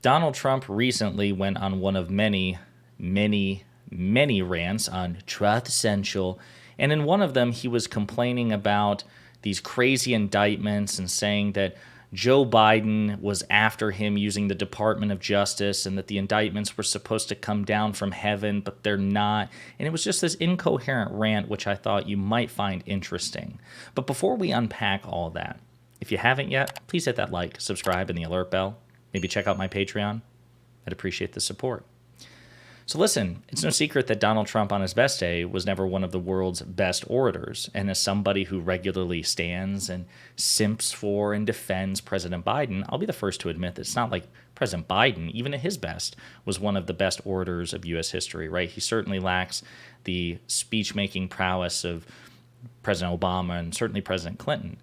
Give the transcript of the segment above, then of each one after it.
Donald Trump recently went on one of many rants on Truth Central. And in one of them, he was complaining about these crazy indictments and saying that Joe Biden was after him using the Department of Justice and that the indictments were supposed to come down from heaven, but they're not. And it was just this incoherent rant, which I thought you might find interesting. But before we unpack all that, if you haven't yet, please hit that like, subscribe, and the alert bell. Maybe check out my Patreon. I'd appreciate the support. So listen, it's no secret that Donald Trump on his best day was never one of the world's best orators. And as somebody who regularly stands and simps for and defends President Biden, I'll be the first to admit that it's not like President Biden, even at his best, was one of the best orators of U.S. history, right? He certainly lacks the speech-making prowess of President Obama and certainly President Clinton.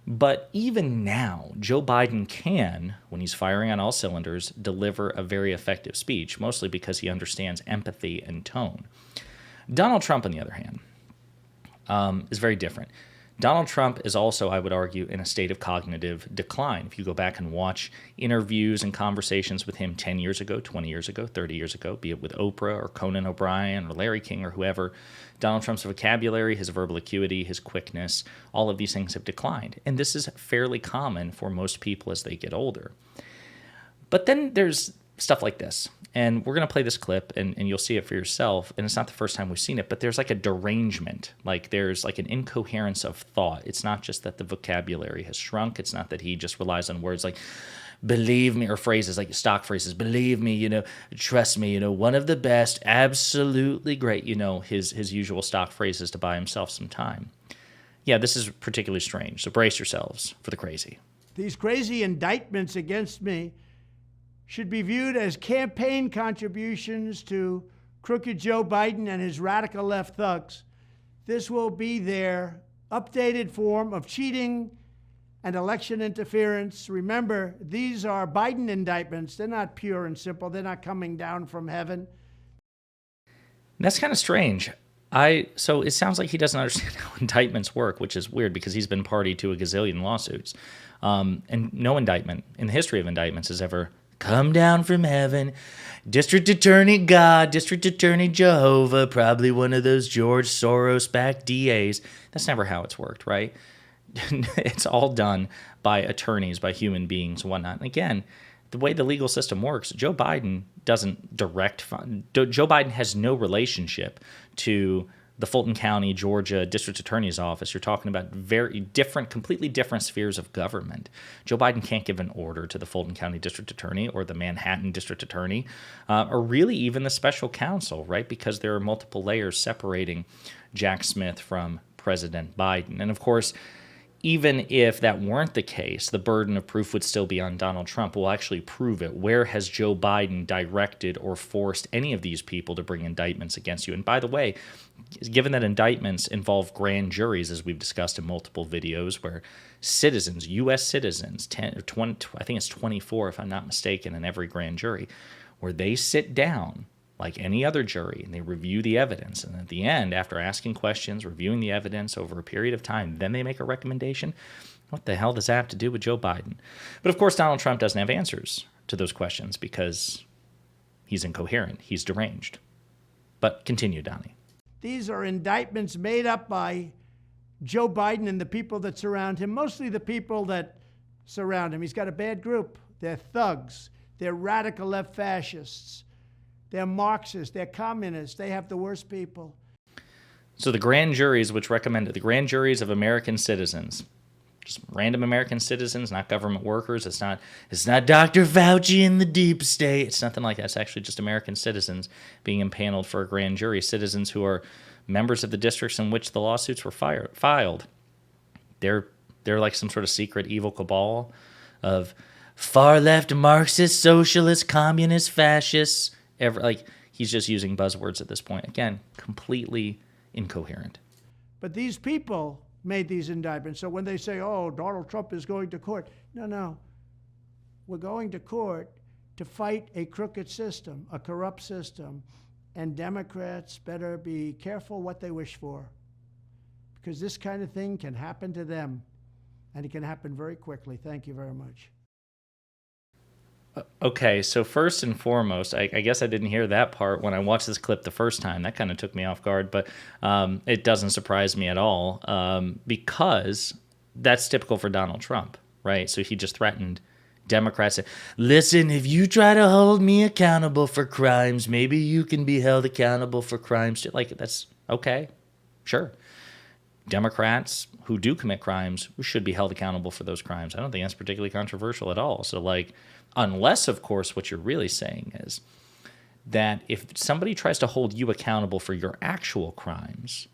But even now, Joe Biden can, when he's firing on all cylinders, deliver a very effective speech, mostly because he understands empathy and tone. Donald Trump, on the other hand, is very different. Donald Trump is also, I would argue, in a state of cognitive decline. If you go back and watch interviews and conversations with him 10 years ago, 20 years ago, 30 years ago, be it with Oprah or Conan O'Brien or Larry King or whoever, Donald Trump's vocabulary, his verbal acuity, his quickness, all of these things have declined. And this is fairly common for most people as they get older. But then there's stuff like this. And we're going to play this clip, and you'll see it for yourself. And it's not the first time we've seen it, but there's like a derangement. Like there's like an incoherence of thought. It's not just that the vocabulary has shrunk. It's not that he just relies on words like, believe me, or phrases like stock phrases, believe me, trust me, one of the best, absolutely great, his usual stock phrases to buy himself some time. Yeah, this is particularly strange. So brace yourselves for the crazy. These crazy indictments against me should be viewed as campaign contributions to crooked Joe Biden and his radical left thugs. This will be their updated form of cheating and election interference. Remember, these are Biden indictments. They're not pure and simple. They're not coming down from heaven. That's kind of strange. So it sounds like he doesn't understand how indictments work, which is weird because he's been party to a gazillion lawsuits. And no indictment in the history of indictments has ever come down from heaven. District Attorney God, District Attorney Jehovah, probably one of those George Soros-backed DAs. That's never how it's worked, right? It's all done by attorneys, by human beings, and whatnot. And again, the way the legal system works, Joe Biden doesn't direct. Joe Biden has no relationship to the Fulton County, Georgia District Attorney's Office. You're talking about very different, completely different spheres of government. Joe Biden can't give an order to the Fulton County District Attorney or the Manhattan District Attorney, or really even the special counsel, right? Because there are multiple layers separating Jack Smith from President Biden. And of course, even if that weren't the case, the burden of proof would still be on Donald Trump. We'll actually prove it. Where has Joe Biden directed or forced any of these people to bring indictments against you? And by the way, given that indictments involve grand juries, as we've discussed in multiple videos, where citizens, U.S. citizens, 10 or 20, I think it's 24 if I'm not mistaken, in every grand jury, where they sit down like any other jury, and they review the evidence. And at the end, after asking questions, reviewing the evidence over a period of time, then they make a recommendation. What the hell does that have to do with Joe Biden? But of course, Donald Trump doesn't have answers to those questions because he's incoherent. He's deranged. But continue, Donnie. These are indictments made up by Joe Biden and the people that surround him, mostly the people that surround him. He's got a bad group. They're thugs. They're radical left fascists. They're Marxists, they're communists, they have the worst people. So the grand juries, which recommended the grand juries of American citizens, just random American citizens, not government workers. It's not Dr. Fauci in the deep state. It's nothing like that. It's actually just American citizens being impaneled for a grand jury, citizens who are members of the districts in which the lawsuits were filed. They're like some sort of secret evil cabal of far-left Marxist, socialist, communist, fascists. He's just using buzzwords at this point. Again, completely incoherent. But these people made these indictments. So when they say, oh, Donald Trump is going to court. No. We're going to court to fight a crooked system, a corrupt system. And Democrats better be careful what they wish for. Because this kind of thing can happen to them. And it can happen very quickly. Thank you very much. Okay, so first and foremost, I guess I didn't hear that part when I watched this clip the first time. That kind of took me off guard, but it doesn't surprise me at all because that's typical for Donald Trump, right? So he just threatened Democrats. Listen, if you try to hold me accountable for crimes, maybe you can be held accountable for crimes too. Like, that's okay, sure. Democrats who do commit crimes should be held accountable for those crimes. I don't think that's particularly controversial at all. So, like, unless, of course, what you're really saying is that if somebody tries to hold you accountable for your actual crimes,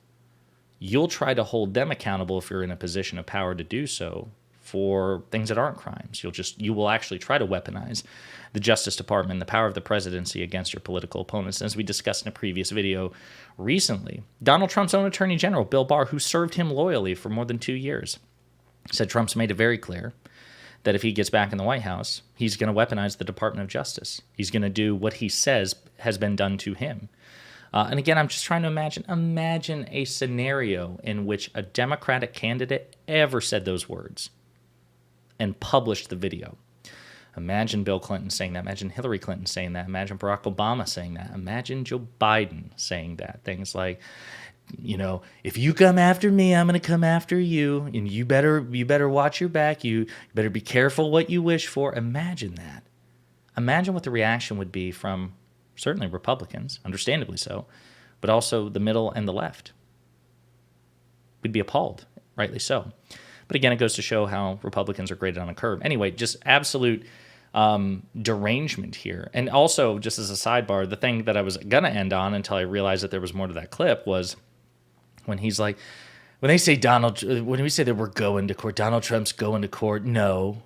you'll try to hold them accountable if you're in a position of power to do so for things that aren't crimes. You will actually try to weaponize the Justice Department, the power of the presidency against your political opponents. And as we discussed in a previous video recently, Donald Trump's own Attorney General, Bill Barr, who served him loyally for more than 2 years, said Trump's made it very clear that if he gets back in the White House, he's going to weaponize the Department of Justice. He's going to do what he says has been done to him. And again, I'm just trying to imagine a scenario in which a Democratic candidate ever said those words and published the video. Imagine Bill Clinton saying that. Imagine Hillary Clinton saying that. Imagine Barack Obama saying that. Imagine Joe Biden saying that. Things like, if you come after me, I'm going to come after you, and you better watch your back. You better be careful what you wish for. Imagine that. Imagine what the reaction would be from certainly Republicans, understandably so, but also the middle and the left. We'd be appalled, rightly so. But again, it goes to show how Republicans are graded on a curve. Anyway, just absolute derangement here. And also, just as a sidebar, the thing that I was going to end on until I realized that there was more to that clip was when he's like, when we say that we're going to court, Donald Trump's going to court. No.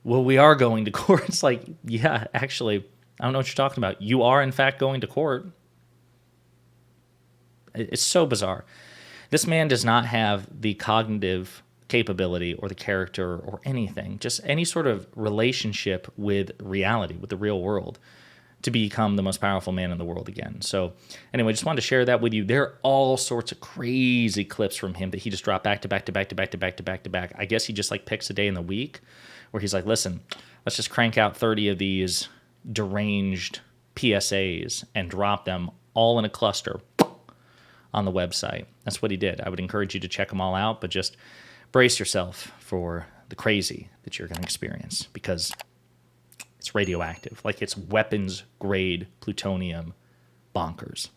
Well, we are going to court. It's like, yeah, actually, I don't know what you're talking about. You are, in fact, going to court. It's so bizarre. This man does not have the cognitive capability or the character or anything, just any sort of relationship with reality, with the real world, to become the most powerful man in the world again. So anyway, just wanted to share that with you. There are all sorts of crazy clips from him that he just dropped back to back to back to back to back to back to back. I guess he just like picks a day in the week where he's like, listen, let's just crank out 30 of these deranged PSAs and drop them all in a cluster on the website. That's what he did. I would encourage you to check them all out, but just brace yourself for the crazy that you're going to experience because it's radioactive, like it's weapons grade plutonium bonkers.